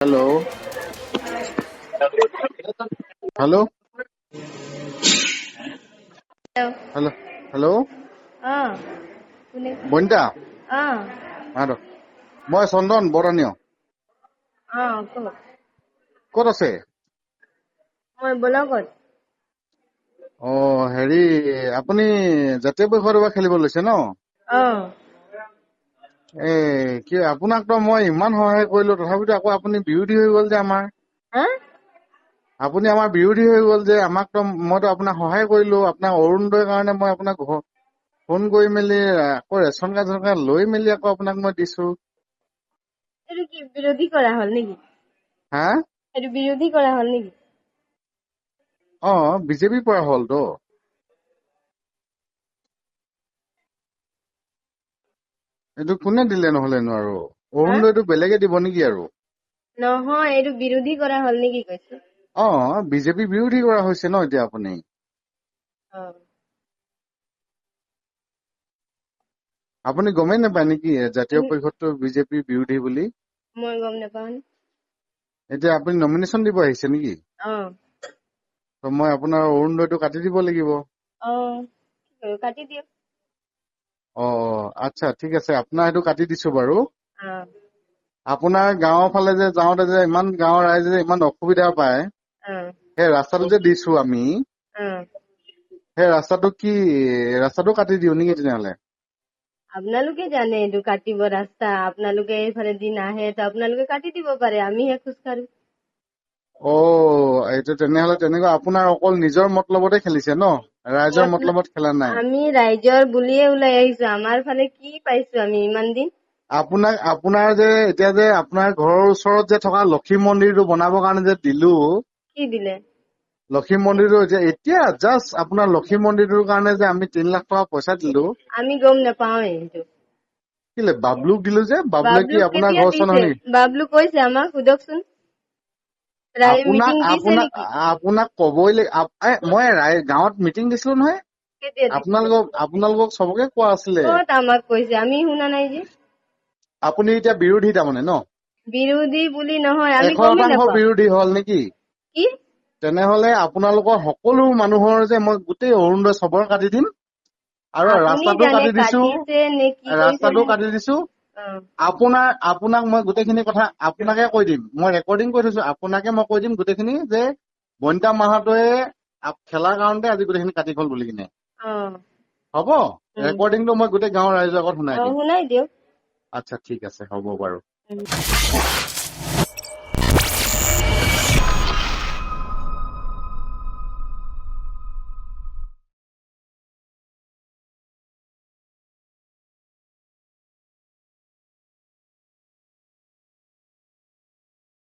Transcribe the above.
hello hello hello hello কোনে বনিতা মই চন্দন বৰানীয় কওক ক'ত আছে মই ব্লগত অ হেৰি আপুনি জাতীয় পৰিষদ এবাৰ খেলিব লৈছে ন এ কি আপোনাক তো মই ইমান সহায় কৰিলো তথাপিতো আকৌ আপুনি বিৰোধী হৈ গ'ল যে আমাৰ আপুনি আমাৰ বিৰোধী হৈ গ'ল যে আমাক তো মইতো আপোনাক সহায় কৰিলো আপোনাক অৰুণোদয়ৰ কাৰণে মই আপোনাক ফোন কৰি মেলি আকৌ ৰেচন কাৰ্ড লৈ মেলি আকৌ আপোনাক মই দিছো এইটো কি বিৰোধী কৰা হ'ল নেকি হা এইটো বিৰোধী কৰা হ'ল নেকি অ বিজেপিৰ পৰা হ'লতো এইটো কোনে দিলে নহলেনো আৰু হা অৰুণোদয়টো বেলেগে দিব নেকি আৰু নহয় এইটো বিৰোধী কৰা হ'ল নেকি কৈছে অ বিজেপি বিৰোধী কৰা হৈছে ন এতিয়া আপুনি আপুনি গমেই নাপায় নেকি জাতীয় পৰিষদটো বিজেপিৰ বিৰোধী বুলি মই গম নাপাওঁ এতিয়া আপুনি নমিনেশ্যন দিব আহিছে নেকি তো মই আপোনাৰ অৰুণোদয়টো কাটি দিব লাগিব কাটি দিয়ক অ আচ্ছা ঠিক আছে আপোনাৰ সেইটো কাটি দিছো বাৰু অ আপোনাৰ গাঁৱৰ ফালে যে যাওঁতে যে ইমান গাঁৱৰ ৰাইজে যে ইমান অসুবিধা পায় সেই ৰাস্তাটো যে দিছো আমি সেই ৰাস্তাটো কাটি দিও নেকি তেনেহলে আপোনালোকে জানে এইটো কাটিব ৰাস্তা আপোনালোকে এইফালে দিন আহে তো আপোনালোকে কাটি দিব পাৰে আমিহে খোজকাঢ়ো অ এইটো তেনেহলে তেনেকুৱা আপোনাৰ অকল নিজৰ মতলবতে খেলিছে ন ৰাইজৰ মতলবত খেলা নাই আমি ৰাইজৰ বুলিয়ে ওলাই আহিছো আমাৰ ফালে কি পাইছো আমি ইমান দিন আপোনাৰ যে এতিয়া যে আপোনাৰ ঘৰৰ ওচৰত যে থকা লক্ষী মন্দিৰটো বনাবৰ কাৰণে যে দিলো কি দিলে লক্ষী মন্দিৰটো এতিয়া জাষ্ট আপোনাৰ লক্ষী মন্দিৰটোৰ কাৰণে যে আমি 3 লাখ টকা পইচা দিলো আমি গম নাপাওঁ এইটো কিলে বাবলুক দিলো যে বাবলুৱে কি বাবলুক আপোনাৰ কেতিয়া ঘৰ ওচৰ দিছে নহয় নেকি বাবলু কৈছে আমাক সোধকচোন আপোনাক মিটিং দিছে আপোনাক নেকি আপোনাক কবই মই গাঁৱত মিটিং দিছিলো নহয় কেতিয়া দিছে আপোনালোকক চবকে কোৱা আছিলে ক'ত আমাক কৈছে আমি শুনা নাই যে আপুনি এতিয়া বিৰোধী তাৰমানে ন বিৰোধী বুলি নহয় আমি 100% বিৰোধী হল নেকি কি তেনেহলে আপোনালোকৰ সকলো মানুহৰ যে মই গোটেই অৰুণোদয় চবৰ কাটি দিম আৰু আপুনি ৰাস্তাটো জানে কাটি দিছো কাটিছে নে কি কৰিছে ৰাস্তাটো কাটি দিছো আপোনাক মই গোটেইখিনি কথা আপোনাকে কৈ দিম মই ৰেকৰ্ডিং কৰি থৈছো আপোনাকে মই কৈ দিম গোটেইখিনি যে বনিতা মাহাতোৱে খেলাৰ কাৰণতে আজি গোটেইখিনি কাটি গল বুলি কিনে হ'ব ৰেকৰ্ডিংটো মই গোটেই গাঁৱৰ ৰাইজৰ আগত শুনাই দিম শুনাই দিয়ক আচ্ছা ঠিক আছে হ'ব বাৰু